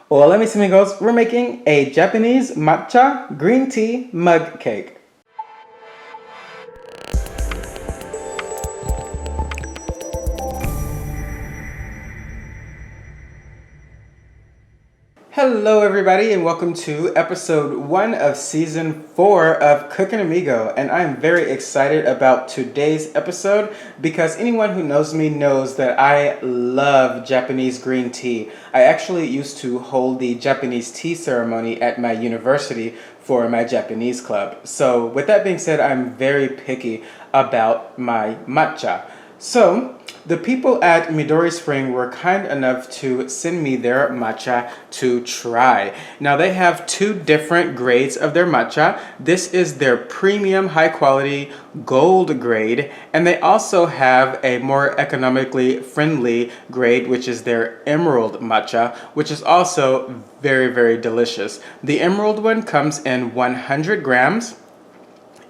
Hola mis amigos, we're making a Japanese matcha green tea mug cake. Hello everybody and welcome to episode 1 of season 4 of Cookin Amigo, and I'm very excited about today's episode because anyone who knows me knows that I love Japanese green tea. I actually used to hold the Japanese tea ceremony at my university for my Japanese club. So with that being said, I'm very picky about my matcha. So, the people at Midori Spring were kind enough to send me their matcha to try. Now, they have 2 different grades of their matcha. This is their premium high quality gold grade, and they also have a more economically friendly grade, which is their emerald matcha, which is also very, very delicious. The emerald one comes in 100 grams.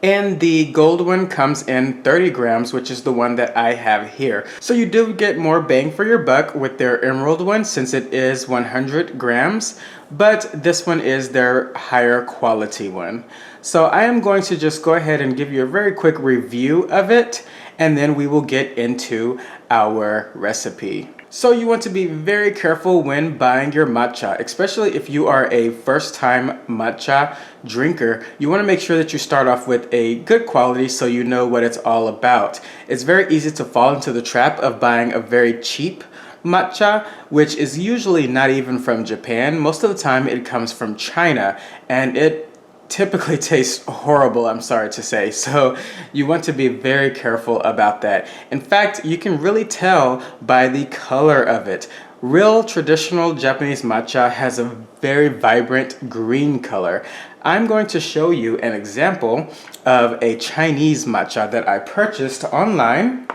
And the gold one comes in 30 grams, which is the one that I have here. So you do get more bang for your buck with their emerald one since it is 100 grams, but this one is their higher quality one. So I am going to just go ahead and give you a very quick review of it, and then we will get into our recipe. So you want to be very careful when buying your matcha, especially if you are a first-time matcha drinker. You want to make sure that you start off with a good quality so you know what it's all about. It's very easy to fall into the trap of buying a very cheap matcha, which is usually not even from Japan. Most of the time it comes from China, and it typically tastes horrible, I'm sorry to say. So you want to be very careful about that. In fact, you can really tell by the color of it. Real traditional Japanese matcha has a very vibrant green color. I'm going to show you an example of a Chinese matcha that I purchased online.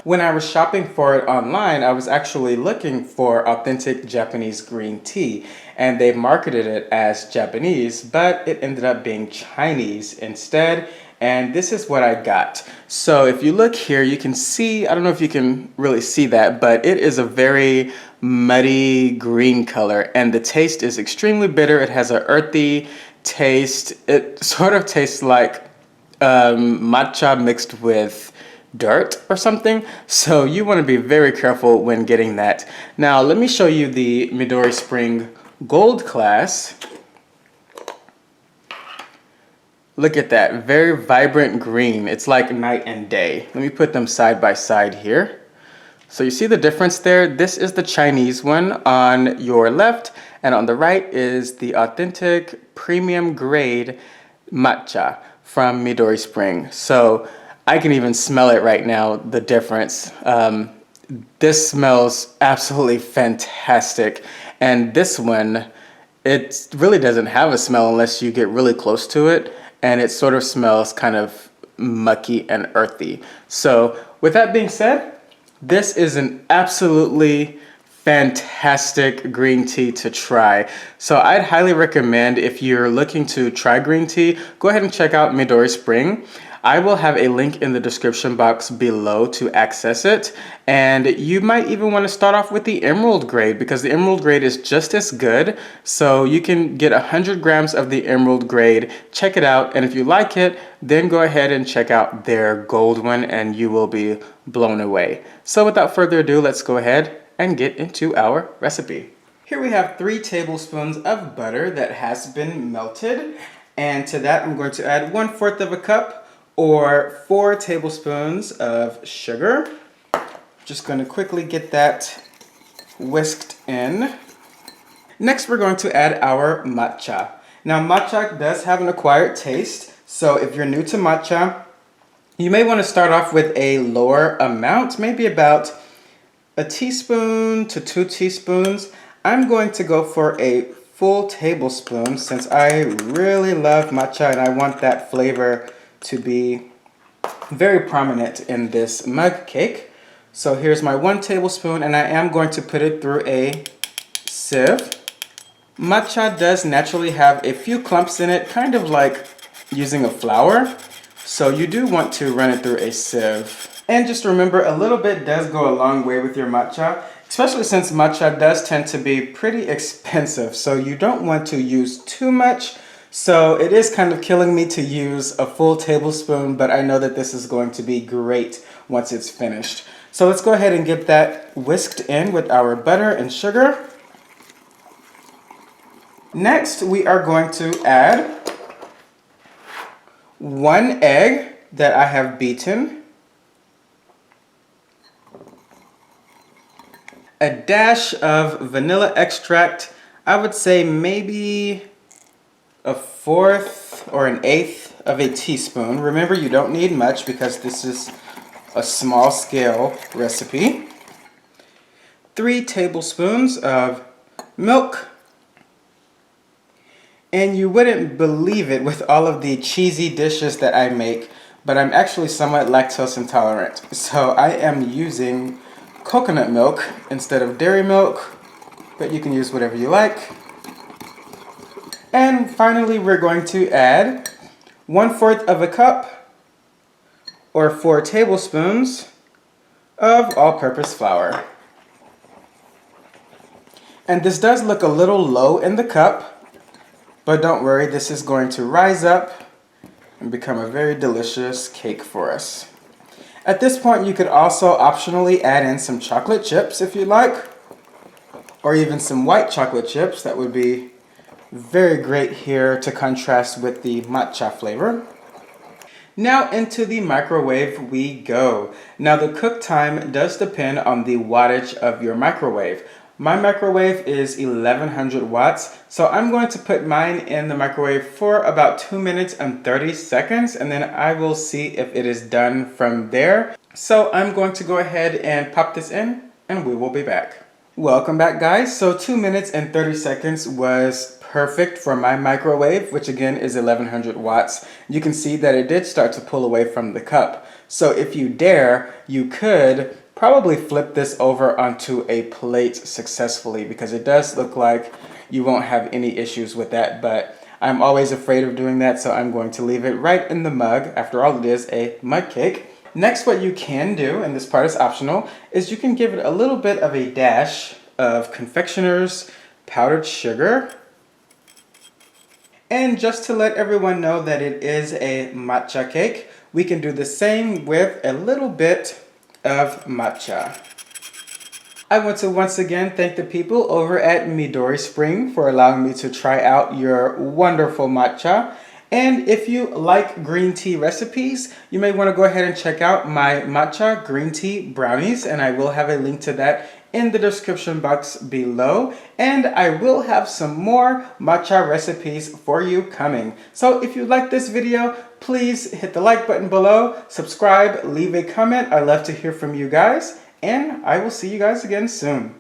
When I was shopping for it online, I was actually looking for authentic Japanese green tea, and they marketed it as Japanese, but it ended up being Chinese instead, and this is what I got. So if you look here, you can see, I don't know if you can really see that, but it is a very muddy green color, and the taste is extremely bitter. It has an earthy taste. It sort of tastes like matcha mixed with dirt or something, so you want to be very careful when getting that. Now let me show you the Midori Spring Gold class. Look at that, very vibrant green. It's like night and day. Let me put them side by side here. So you see the difference there? This is the Chinese one on your left, and on the right is the authentic premium grade matcha from Midori Spring. So I can even smell it right now, the difference. This smells absolutely fantastic. And this one, it really doesn't have a smell unless you get really close to it. And it sort of smells kind of mucky and earthy. So with that being said, this is an absolutely fantastic green tea to try. So I'd highly recommend, if you're looking to try green tea, go ahead and check out Midori Spring. I will have a link in the description box below to access it, and you might even want to start off with the emerald grade because the emerald grade is just as good. So you can get 100 grams of the emerald grade, check it out, and if you like it, then go ahead and check out their gold one and you will be blown away. So without further ado, let's go ahead and get into our recipe. Here we have 3 tablespoons of butter that has been melted, and to that I'm going to add 1/4 of a cup or 4 tablespoons of sugar. Just going to quickly get that whisked in. Next, we're going to add our matcha. Now, matcha does have an acquired taste, so if you're new to matcha, you may want to start off with a lower amount, maybe about a teaspoon to 2 teaspoons. I'm going to go for a full tablespoon since I really love matcha and I want that flavor to be very prominent in this mug cake. So here's my 1 tablespoon, and I am going to put it through a sieve. Matcha does naturally have a few clumps in it, kind of like using a flour. So you do want to run it through a sieve. And just remember, a little bit does go a long way with your matcha. especially since matcha does tend to be pretty expensive, so you don't want to use too much. So it is kind of killing me to use a full tablespoon, but I know that this is going to be great once it's finished. So let's go ahead and get that whisked in with our butter and sugar. Next, we are going to add 1 egg that I have beaten, a dash of vanilla extract. I would say maybe 1/4 or 1/8 of a teaspoon. Remember, you don't need much because this is a small scale recipe. 3 tablespoons of milk. And you wouldn't believe it with all of the cheesy dishes that I make, but I'm actually somewhat lactose intolerant. So I am using coconut milk instead of dairy milk, but you can use whatever you like. And finally, we're going to add 1/4 of a cup or 4 tablespoons of all-purpose flour. And this does look a little low in the cup, but don't worry, this is going to rise up and become a very delicious cake for us. At this point, you could also optionally add in some chocolate chips if you like, or even some white chocolate chips. That would be very great here to contrast with the matcha flavor. Now into the microwave we go. Now the cook time does depend on the wattage of your microwave. My microwave is 1100 watts, so I'm going to put mine in the microwave for about 2 minutes and 30 seconds, and then I will see if it is done from there. So I'm going to go ahead and pop this in, and we will be back. Welcome back, guys. So 2 minutes and 30 seconds was perfect for my microwave, which again is 1100 watts. You can see that it did start to pull away from the cup. So if you dare, you could probably flip this over onto a plate successfully, because it does look like you won't have any issues with that, but I'm always afraid of doing that, so I'm going to leave it right in the mug. After all, it is a mug cake. Next, what you can do, and this part is optional, is you can give it a little bit of a dash of confectioner's powdered sugar. And just to let everyone know that it is a matcha cake, we can do the same with a little bit of matcha. I want to once again thank the people over at Midori Spring for allowing me to try out your wonderful matcha. And if you like green tea recipes, you may want to go ahead and check out my matcha green tea brownies, and I will have a link to that in the description box below. And I will have some more matcha recipes for you coming. So if you like this video, please hit the like button below, subscribe, leave a comment. I love to hear from you guys, and I will see you guys again soon.